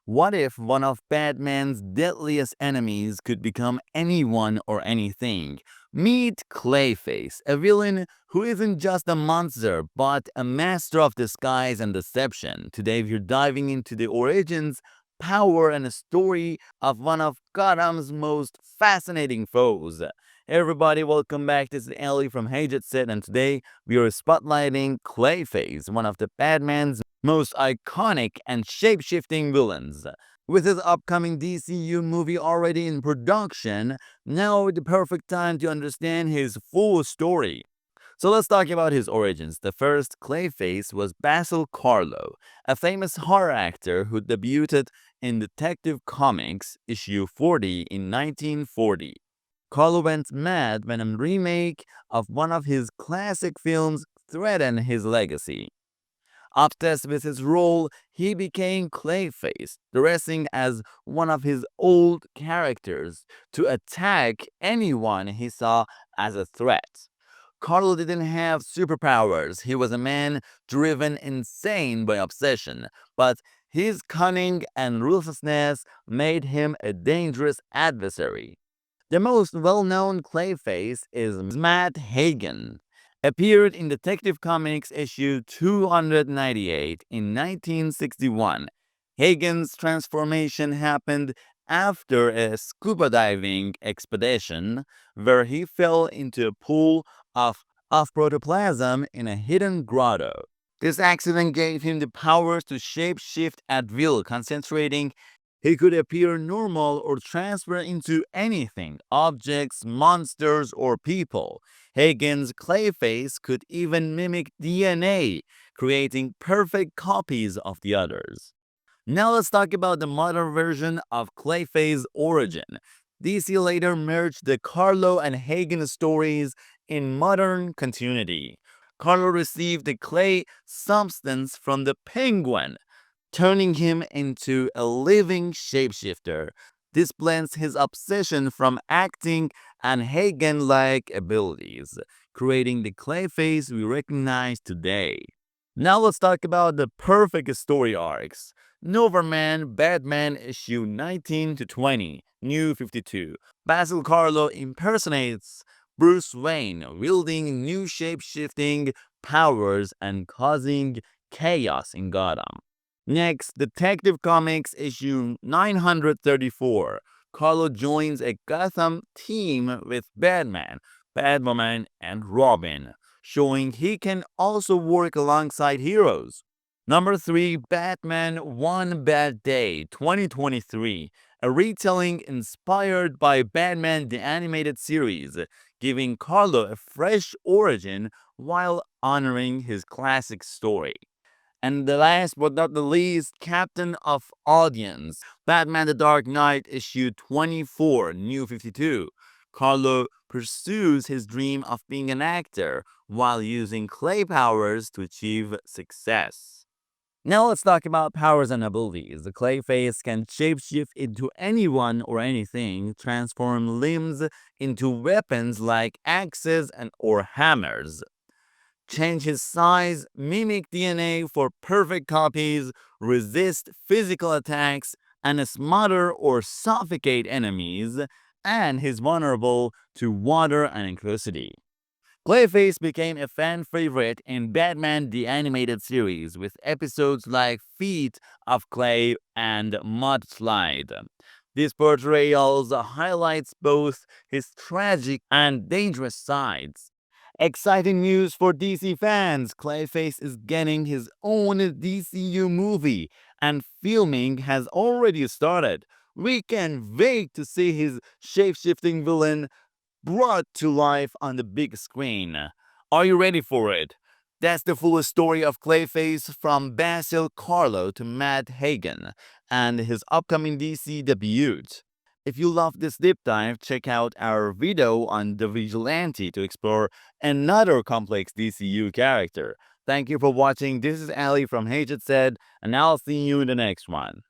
What if one of Batman's deadliest enemies could become anyone or anything? Meet Clayface, a villain who isn't just a monster, but a master of disguise and deception. Today, we're diving into the origins, power, and a story of one of Gotham's most fascinating foes. Hey everybody, welcome back. This is Ali from Hey Jet Set, and today we are spotlighting Clayface, one of the Batman's most iconic and shape-shifting villains. With his upcoming DCU movie already in production, now the perfect time to understand his full story. So let's talk about his origins. The first Clayface was Basil Karlo, a famous horror actor who debuted in Detective Comics issue 40 in 1940. Karlo went mad when a remake of one of his classic films threatened his legacy. Obsessed with his role, he became Clayface, dressing as one of his old characters to attack anyone he saw as a threat. Carlo didn't have superpowers. He was a man driven insane by obsession, but his cunning and ruthlessness made him a dangerous adversary. The most well-known Clayface is Matt Hagen. Appeared in Detective Comics issue 298 in 1961. Hagen's transformation happened after a scuba diving expedition where he fell into a pool of protoplasm in a hidden grotto. This accident gave him the powers to shapeshift at will, concentrating he could appear normal or transfer into anything, objects, monsters, or people. Hagen's Clayface could even mimic DNA, creating perfect copies of the others. Now let's talk about the modern version of Clayface's origin. DC later merged the Karlo and Hagen stories in modern continuity. Karlo received the clay substance from the penguin, turning him into a living shapeshifter. This blends his obsession from acting and Hagen-like abilities, creating the Clayface we recognize today. Now let's talk about the perfect story arcs. Noverman, Batman issue 19 to 20, New 52. Basil Karlo impersonates Bruce Wayne, wielding new shape-shifting powers and causing chaos in Gotham. Next, Detective Comics issue 934. Carlo joins a Gotham team with Batman, Batwoman, and Robin, showing he can also work alongside heroes. Number 3, Batman One Bad Day 2023, a retelling inspired by Batman the Animated Series, giving Carlo a fresh origin while honoring his classic story. And the last but not the least, Captain of Audience, Batman the Dark Knight issue 24, New 52. Carlo pursues his dream of being an actor while using clay powers to achieve success. Now let's talk about powers and abilities. The Clayface can shapeshift into anyone or anything, transform limbs into weapons like axes and or hammers, change his size, mimic DNA for perfect copies, resist physical attacks, and smother or suffocate enemies, and he's vulnerable to water and electricity. Clayface became a fan favorite in Batman the Animated Series with episodes like Feet of Clay and Mudslide. These portrayals highlights both his tragic and dangerous sides. Exciting news for DC fans! Clayface is getting his own DCU movie, and filming has already started. We can't wait to see his shape-shifting villain brought to life on the big screen. Are you ready for it? That's the full story of Clayface from Basil Karlo to Matt Hagen and his upcoming DC debut. If you love this deep dive, check out our video on the Vigilante to explore another complex DCU character. Thank you for watching. This is Ali from Hey Jet Said, and I'll see you in the next one.